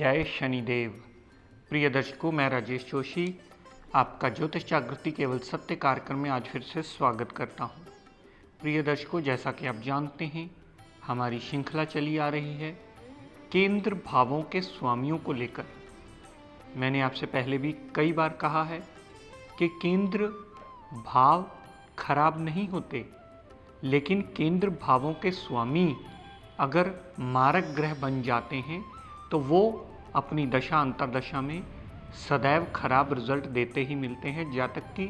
जय शनिदेव। प्रिय दर्शकों, मैं राजेश जोशी आपका ज्योतिष जागृति केवल सत्य कार्यक्रम में आज फिर से स्वागत करता हूं। प्रिय दर्शकों, जैसा कि आप जानते हैं, हमारी श्रृंखला चली आ रही है केंद्र भावों के स्वामियों को लेकर। मैंने आपसे पहले भी कई बार कहा है कि केंद्र भाव खराब नहीं होते, लेकिन केंद्र भावों के स्वामी अगर मारक ग्रह बन जाते हैं तो वो अपनी दशा अंतरदशा में सदैव खराब रिजल्ट देते ही मिलते हैं, जातक की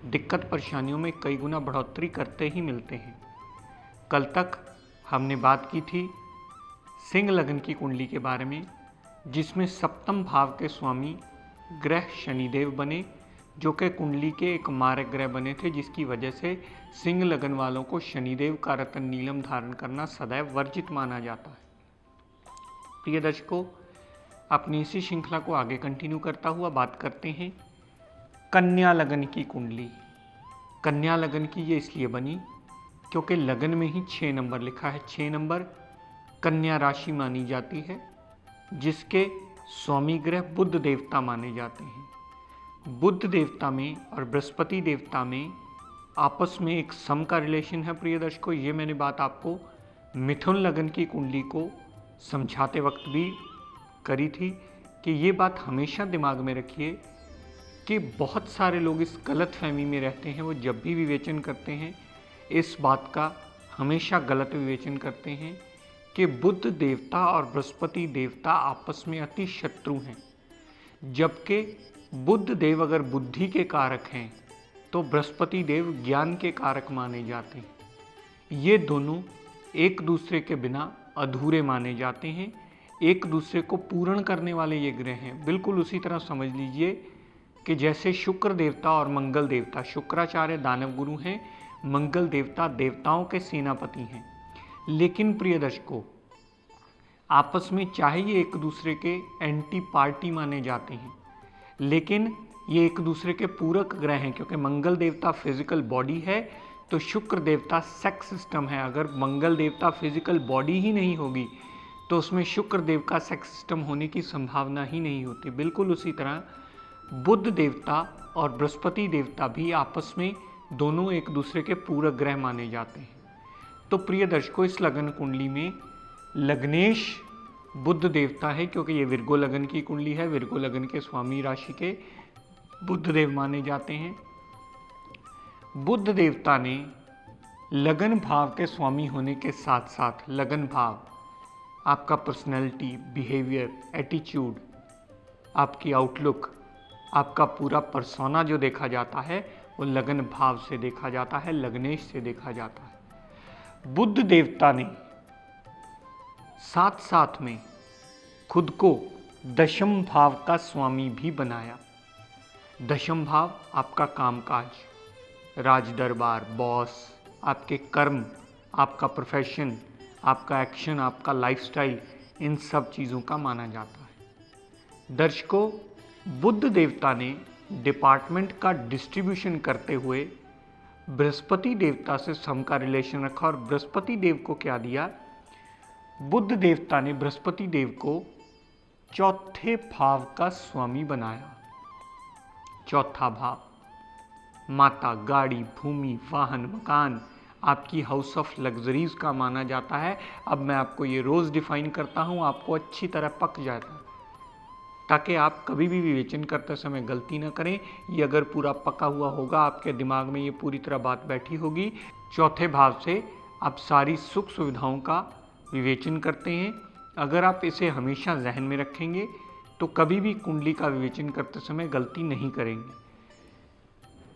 दिक्कत परेशानियों में कई गुना बढ़ोतरी करते ही मिलते हैं। कल तक हमने बात की थी सिंह लगन की कुंडली के बारे में, जिसमें सप्तम भाव के स्वामी ग्रह शनिदेव बने, जो कि कुंडली के एक मारक ग्रह बने थे, जिसकी वजह से सिंह लगन वालों को शनिदेव का रत्न नीलम धारण करना सदैव वर्जित माना जाता है। प्रिय दर्शकों, अपनी इसी श्रृंखला को आगे कंटिन्यू करता हुआ बात करते हैं कन्या लगन की कुंडली। कन्या लगन की ये इसलिए बनी क्योंकि लगन में ही 6 नंबर लिखा है। 6 नंबर कन्या राशि मानी जाती है, जिसके स्वामी ग्रह बुध देवता माने जाते हैं। बुध देवता में और बृहस्पति देवता में आपस में एक सम का रिलेशन है। प्रिय दर्शकों, ये मैंने बात आपको मिथुन लगन की कुंडली को समझाते वक्त भी करी थी कि ये बात हमेशा दिमाग में रखिए कि बहुत सारे लोग इस गलत फहमी में रहते हैं। वो जब भी विवेचन करते हैं इस बात का हमेशा गलत विवेचन करते हैं कि बुध देवता और बृहस्पति देवता आपस में अति शत्रु हैं, जबकि बुध देव अगर बुद्धि के कारक हैं तो बृहस्पति देव ज्ञान के कारक माने जाते हैं। ये दोनों एक दूसरे के बिना अधूरे माने जाते हैं, एक दूसरे को पूर्ण करने वाले ये ग्रह हैं। बिल्कुल उसी तरह समझ लीजिए कि जैसे शुक्र देवता और मंगल देवता, शुक्राचार्य दानव गुरु हैं, मंगल देवता देवताओं के सेनापति हैं। लेकिन प्रिय दर्शकों, आपस में चाहे ये एक दूसरे के एंटी पार्टी माने जाते हैं, लेकिन ये एक दूसरे के पूरक ग्रह हैं, क्योंकि मंगल देवता फिजिकल बॉडी है तो शुक्र देवता सेक्स सिस्टम है। अगर मंगल देवता फिजिकल बॉडी ही नहीं होगी तो उसमें शुक्र देव का सेक्स सिस्टम होने की संभावना ही नहीं होती। बिल्कुल उसी तरह बुध देवता और बृहस्पति देवता भी आपस में दोनों एक दूसरे के पूरक ग्रह माने जाते हैं। तो प्रिय दर्शकों, इस लगन कुंडली में लग्नेश बुध देवता है, क्योंकि ये विर्गो लगन की कुंडली है। विर्गो लगन के स्वामी राशि के बुध देव माने जाते हैं। बुध देवता ने लगन भाव के स्वामी होने के साथ साथ लगन भाव आपका पर्सनैलिटी, बिहेवियर, एटीट्यूड, आपकी आउटलुक, आपका पूरा पर्सोना जो देखा जाता है वो लगन भाव से देखा जाता है, लग्नेश से देखा जाता है। बुध देवता ने साथ साथ में खुद को दशम भाव का स्वामी भी बनाया। दशम भाव आपका कामकाज, राज दरबार, बॉस, आपके कर्म, आपका प्रोफेशन, आपका एक्शन, आपका लाइफस्टाइल, इन सब चीज़ों का माना जाता है। दर्शकों, बुध देवता ने डिपार्टमेंट का डिस्ट्रीब्यूशन करते हुए बृहस्पति देवता से सम का रिलेशन रखा। और बृहस्पति देव को क्या दिया? बुध देवता ने बृहस्पति देव को चौथे भाव का स्वामी बनाया। चौथा भाव माता, गाड़ी, भूमि, वाहन, मकान, आपकी हाउस ऑफ लग्जरीज का माना जाता है। अब मैं आपको ये रोज़ डिफाइन करता हूँ, आपको अच्छी तरह पक जाता है, ताकि आप कभी भी विवेचन करते समय गलती ना करें। ये अगर पूरा पका हुआ होगा, आपके दिमाग में ये पूरी तरह बात बैठी होगी। चौथे भाव से आप सारी सुख सुविधाओं का विवेचन करते हैं। अगर आप इसे हमेशा जहन में रखेंगे तो कभी भी कुंडली का विवेचन करते समय गलती नहीं करेंगे।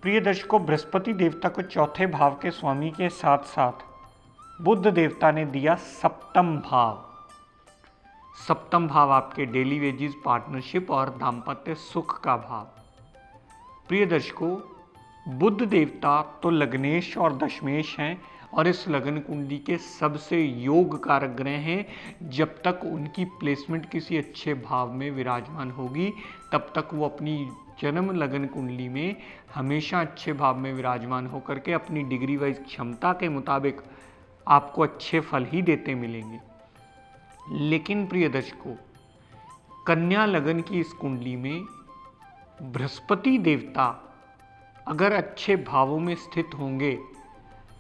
प्रिय दर्शकों, बृहस्पति देवता को चौथे भाव के स्वामी के साथ साथ बुध देवता ने दिया सप्तम भाव। सप्तम भाव आपके डेली वेजेस, पार्टनरशिप और दाम्पत्य सुख का भाव। प्रिय दर्शकों, बुध देवता तो लग्नेश और दशमेश हैं और इस लगन कुंडली के सबसे योग कारक ग्रह हैं। जब तक उनकी प्लेसमेंट किसी अच्छे भाव में विराजमान होगी, तब तक वो अपनी जन्म लगन कुंडली में हमेशा अच्छे भाव में विराजमान होकर के अपनी डिग्री वाइज क्षमता के मुताबिक आपको अच्छे फल ही देते मिलेंगे। लेकिन प्रिय दर्शकों, कन्या लगन की इस कुंडली में बृहस्पति देवता अगर अच्छे भावों में स्थित होंगे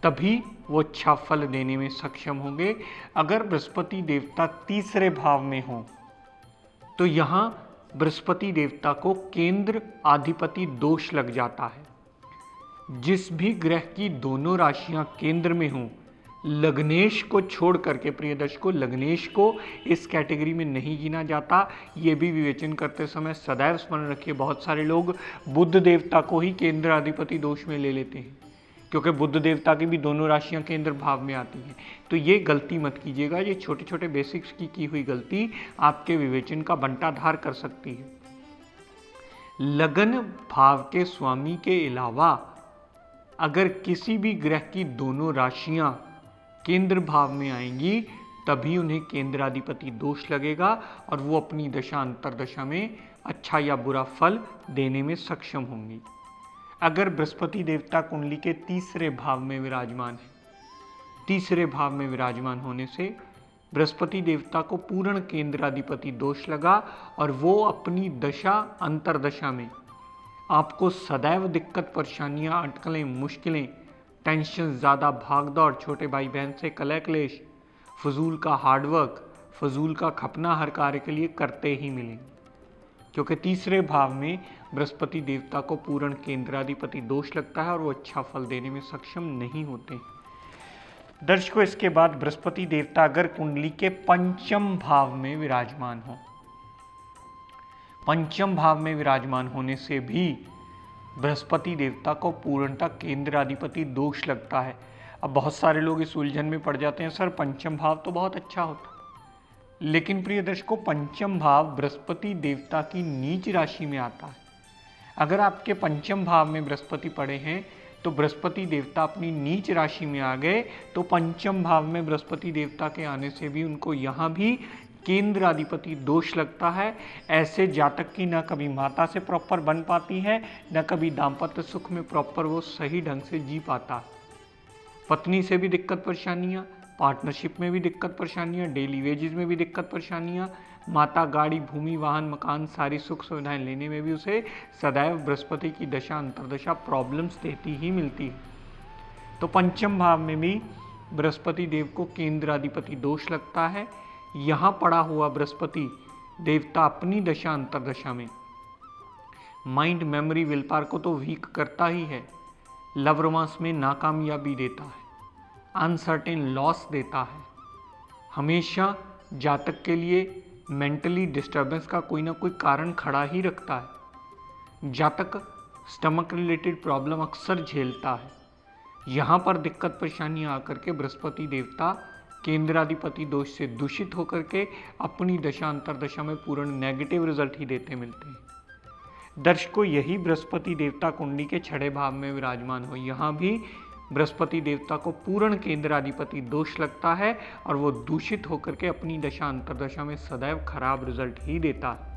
तभी वो अच्छा फल देने में सक्षम होंगे। अगर बृहस्पति देवता तीसरे भाव में हो तो यहां बृहस्पति देवता को केंद्र आधिपति दोष लग जाता है। जिस भी ग्रह की दोनों राशियां केंद्र में हों, लग्नेश को छोड़ करके प्रिय दर्शकों, लग्नेश को इस कैटेगरी में नहीं गिना जाता। ये भी विवेचन करते समय सदैव स्मरण रखिए, बहुत सारे लोग बुध देवता को ही केंद्र अधिपति दोष में ले लेते हैं, क्योंकि बुध देवता की भी दोनों राशियां केंद्र भाव में आती हैं। तो ये गलती मत कीजिएगा। ये छोटे छोटे बेसिक्स की हुई गलती आपके विवेचन का बंटाधार कर सकती है। लगन भाव के स्वामी के अलावा अगर किसी भी ग्रह की दोनों राशियां केंद्र भाव में आएंगी तभी उन्हें केंद्राधिपति दोष लगेगा और वो अपनी दशा अंतरदशा में अच्छा या बुरा फल देने में सक्षम होंगी। अगर बृहस्पति देवता कुंडली के तीसरे भाव में विराजमान है, तीसरे भाव में विराजमान होने से बृहस्पति देवता को पूर्ण केंद्राधिपति दोष लगा और वो अपनी दशा अंतरदशा में आपको सदैव दिक्कत, परेशानियां, अटकलें, मुश्किलें, टेंशन, ज़्यादा भागदौड़, छोटे भाई बहन से कलह क्लेश, फजूल का हार्डवर्क, फजूल का खपना हर कार्य के लिए करते ही मिलेंगे, क्योंकि तीसरे भाव में बृहस्पति देवता को पूर्ण केंद्राधिपति दोष लगता है और वो अच्छा फल देने में सक्षम नहीं होते। दर्शकों, इसके बाद बृहस्पति देवता अगर कुंडली के पंचम भाव में विराजमान हो, पंचम भाव में विराजमान होने से भी बृहस्पति देवता को पूर्णतः केंद्राधिपति दोष लगता है। अब बहुत सारे लोग इस उलझन में पड़ जाते हैं, सर पंचम भाव तो बहुत अच्छा होता, लेकिन प्रिय दर्शकों पंचम भाव बृहस्पति देवता की नीच राशि में आता है। अगर आपके पंचम भाव में बृहस्पति पड़े हैं तो बृहस्पति देवता अपनी नीच राशि में आ गए, तो पंचम भाव में बृहस्पति देवता के आने से भी उनको यहाँ भी केंद्राधिपति दोष लगता है। ऐसे जातक की न कभी माता से प्रॉपर बन पाती है, न कभी दाम्पत्य सुख में प्रॉपर वो सही ढंग से जी पाता। पत्नी से भी दिक्कत परेशानियां, पार्टनरशिप में भी दिक्कत परेशानियां, डेली वेजेस में भी दिक्कत परेशानियां, माता, गाड़ी, भूमि, वाहन, मकान, सारी सुख सुविधाएं लेने में भी उसे सदैव बृहस्पति की दशा अंतरदशा प्रॉब्लम्स देती ही मिलती है। तो पंचम भाव में भी बृहस्पति देव को केंद्राधिपति दोष लगता है। यहाँ पड़ा हुआ बृहस्पति देवता अपनी दशा अंतरदशा में माइंड, मेमोरी, विल पावर को तो वीक करता ही है, लव रोमांस में नाकामयाबी देता है, अनसर्टेन लॉस देता है, हमेशा जातक के लिए मेंटली डिस्टर्बेंस का कोई ना कोई कारण खड़ा ही रखता है। जातक स्टमक रिलेटेड प्रॉब्लम अक्सर झेलता है। यहाँ पर दिक्कत परेशानियाँ आकर के बृहस्पति देवता केंद्राधिपति दोष से दूषित होकर के अपनी दशा अंतरदशा में पूर्ण नेगेटिव रिजल्ट ही देते मिलते हैं। दर्शकों, यही बृहस्पति देवता कुंडली के छठे भाव में विराजमान हो, यहाँ भी बृहस्पति देवता को पूर्ण केंद्राधिपति दोष लगता है और वो दूषित होकर के अपनी दशा अंतरदशा में सदैव खराब रिजल्ट ही देता है।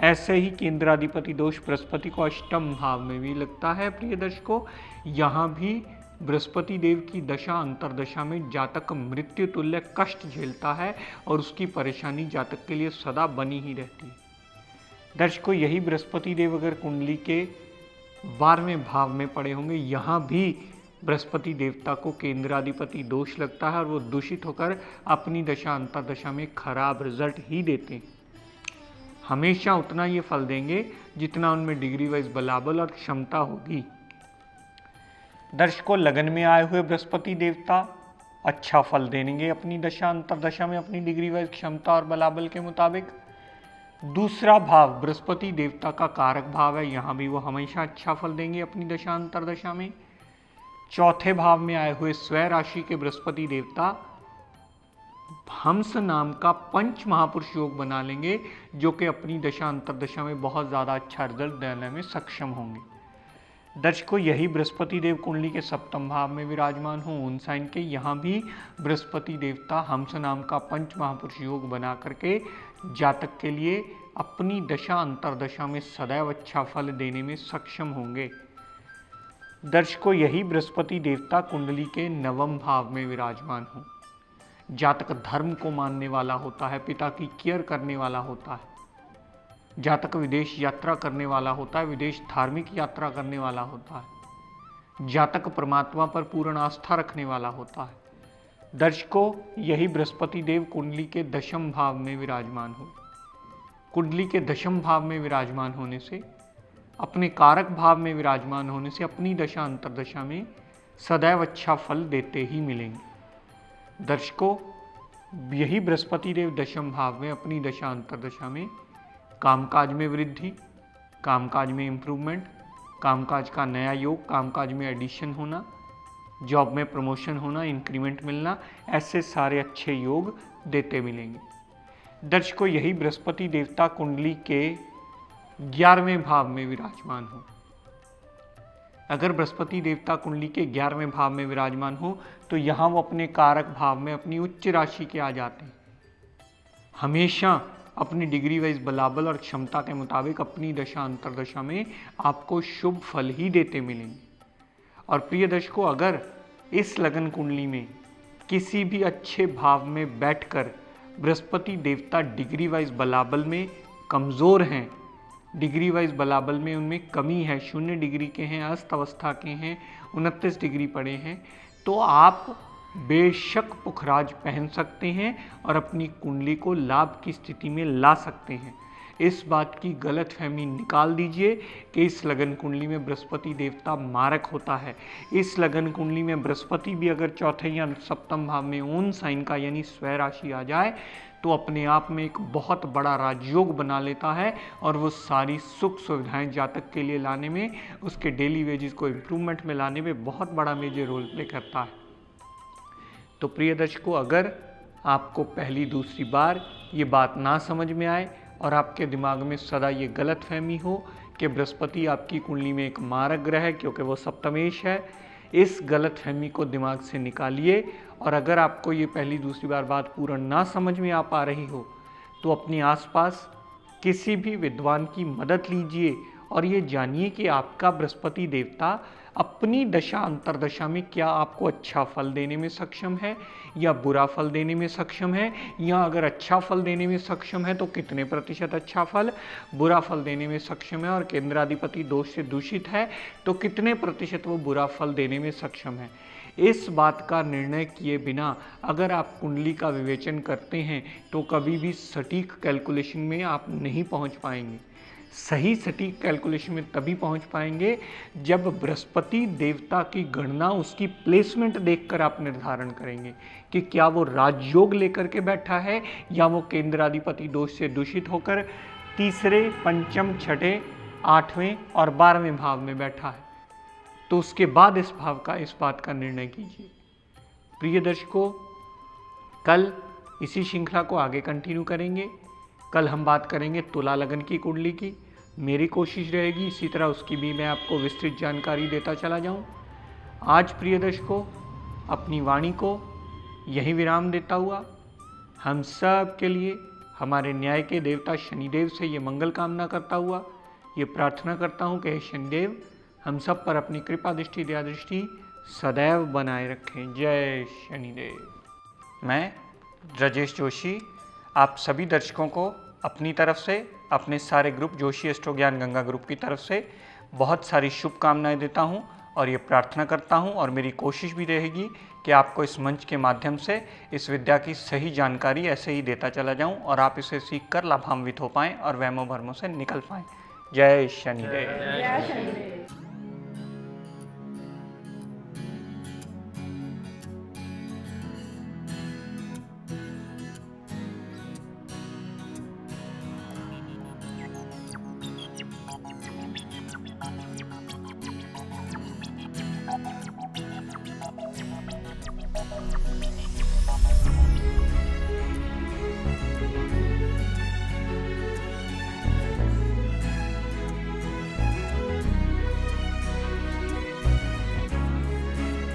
ऐसे ही केंद्राधिपति दोष बृहस्पति को अष्टम भाव में भी लगता है। प्रिय दर्शकों, यहाँ भी बृहस्पति देव की दशा अंतरदशा में जातक मृत्यु तुल्य कष्ट झेलता है और उसकी परेशानी जातक के लिए सदा बनी ही रहती है। दर्शकों, यही बृहस्पति देव अगर कुंडली के 12वें भाव में पड़े होंगे, यहाँ भी बृहस्पति देवता को केंद्राधिपति दोष लगता है और वो दूषित होकर अपनी दशा अंतरदशा में खराब रिजल्ट ही देते हैं। हमेशा उतना ये फल देंगे जितना उनमें डिग्री वाइज बलाबल और क्षमता होगी। दर्शकों, लगन में आए हुए बृहस्पति देवता अच्छा फल देंगे अपनी दशा अंतरदशा में अपनी डिग्री वाइज क्षमता और बलाबल के मुताबिक। दूसरा भाव बृहस्पति देवता का कारक भाव है, यहाँ भी वो हमेशा अच्छा फल देंगे अपनी दशा अंतरदशा में। चौथे भाव में आए हुए स्वय राशि के बृहस्पति देवता हंस नाम का पंच महापुरुष योग बना लेंगे, जो कि अपनी दशा अंतरदशा में बहुत ज़्यादा अच्छा रिजल्ट देने में सक्षम होंगे। दर्शकों, यही बृहस्पति देव कुंडली के सप्तम भाव में विराजमान हो उन साइन के, यहाँ भी बृहस्पति देवता हंस नाम का पंच महापुरुष योग बना करके जातक के लिए अपनी दशा अंतरदशा में सदैव अच्छा फल देने में सक्षम होंगे। दर्शकों, यही बृहस्पति देवता कुंडली के नवम भाव में विराजमान हो, जातक धर्म को मानने वाला होता है, पिता की केयर करने वाला होता है, जातक विदेश यात्रा करने वाला होता है, विदेश धार्मिक यात्रा करने वाला होता है, जातक परमात्मा पर पूर्ण आस्था रखने वाला होता है। दर्शकों, यही बृहस्पति देव कुंडली के दशम भाव में विराजमान हो। कुंडली के दशम भाव में विराजमान होने से, अपने कारक भाव में विराजमान होने से अपनी दशा अंतर्दशा में सदैव अच्छा फल देते ही मिलेंगे। दर्शकों, यही बृहस्पति देव दशम भाव में अपनी दशा अंतर्दशा में कामकाज में वृद्धि, कामकाज में इम्प्रूवमेंट, कामकाज का नया योग, कामकाज में एडिशन होना, जॉब में प्रमोशन होना, इंक्रीमेंट मिलना, ऐसे सारे अच्छे योग देते मिलेंगे। दर्शकों, यही बृहस्पति देवता कुंडली के 11वें भाव में विराजमान हो। अगर बृहस्पति देवता कुंडली के 11वें भाव में विराजमान हो तो यहाँ वो अपने कारक भाव में अपनी उच्च राशि के आ जाते हैं। हमेशा अपनी डिग्री वाइज बलाबल और क्षमता के मुताबिक अपनी दशा अंतर्दशा में आपको शुभ फल ही देते मिलेंगे। और प्रिय दर्शकों, अगर इस लगन कुंडली में किसी भी अच्छे भाव में बैठकर बृहस्पति देवता डिग्री वाइज बलाबल में कमज़ोर हैं, डिग्री वाइज बलाबल में उनमें कमी है, 0 डिग्री के हैं, अस्त अवस्था के हैं, 29 डिग्री पड़े हैं, तो आप बेशक पुखराज पहन सकते हैं और अपनी कुंडली को लाभ की स्थिति में ला सकते हैं। इस बात की गलतफहमी निकाल दीजिए कि इस लगन कुंडली में बृहस्पति देवता मारक होता है। इस लगन कुंडली में बृहस्पति भी अगर चौथे या सप्तम भाव में ओन साइन का यानी स्वय राशि आ जाए तो अपने आप में एक बहुत बड़ा राजयोग बना लेता है और वो सारी सुख सुविधाएं जातक के लिए लाने में, उसके डेली वेजेस को इम्प्रूवमेंट में लाने में बहुत बड़ा मेजर रोल प्ले करता है। तो प्रिय दर्शकों, अगर आपको पहली दूसरी बार ये बात ना समझ में आए और आपके दिमाग में सदा ये गलतफहमी हो कि बृहस्पति आपकी कुंडली में एक मारक ग्रह है क्योंकि वो सप्तमेश है, इस गलतफहमी को दिमाग से निकालिए। और अगर आपको ये पहली दूसरी बार बात पूर्ण ना समझ में आ पा रही हो तो अपने आसपास किसी भी विद्वान की मदद लीजिए और ये जानिए कि आपका बृहस्पति देवता अपनी दशा अंतर्दशा में क्या आपको अच्छा फल देने में सक्षम है या बुरा फल देने में सक्षम है, या अगर अच्छा फल देने में सक्षम है तो कितने प्रतिशत अच्छा फल, बुरा फल देने में सक्षम है और केंद्राधिपति दोष से दूषित है तो कितने प्रतिशत वो बुरा फल देने में सक्षम है। इस बात का निर्णय किए बिना अगर आप कुंडली का विवेचन करते हैं तो कभी भी सटीक कैलकुलेशन में आप नहीं पहुंच पाएंगे। सही सटीक कैलकुलेशन में तभी पहुंच पाएंगे जब बृहस्पति देवता की गणना, उसकी प्लेसमेंट देखकर आप निर्धारण करेंगे कि क्या वो राजयोग लेकर के बैठा है या वो केंद्राधिपति दोष से दूषित होकर तीसरे, पंचम, छठे, 8वें और 12वें भाव में बैठा है। तो उसके बाद इस बात का निर्णय कीजिए। प्रिय दर्शकों, कल इसी श्रृंखला को आगे कंटिन्यू करेंगे। कल हम बात करेंगे तुला लगन की कुंडली की। मेरी कोशिश रहेगी इसी तरह उसकी भी मैं आपको विस्तृत जानकारी देता चला जाऊं। आज प्रिय दर्शकों, अपनी वाणी को यही विराम देता हुआ हम सब के लिए हमारे न्याय के देवता शनिदेव से ये मंगल कामना करता हुआ ये प्रार्थना करता हूँ कि हे शनिदेव हम सब पर अपनी कृपा दृष्टि, दया दृष्टि सदैव बनाए रखें। जय शनिदेव। मैं राजेश जोशी आप सभी दर्शकों को अपनी तरफ से, अपने सारे ग्रुप जोशी एस्ट्रो ज्ञान गंगा ग्रुप की तरफ से बहुत सारी शुभकामनाएं देता हूं और ये प्रार्थना करता हूं और मेरी कोशिश भी रहेगी कि आपको इस मंच के माध्यम से इस विद्या की सही जानकारी ऐसे ही देता चला जाऊं और आप इसे सीखकर लाभान्वित हो पाएं और वहमों भरमों से निकल पाएं। जय शनिदेव।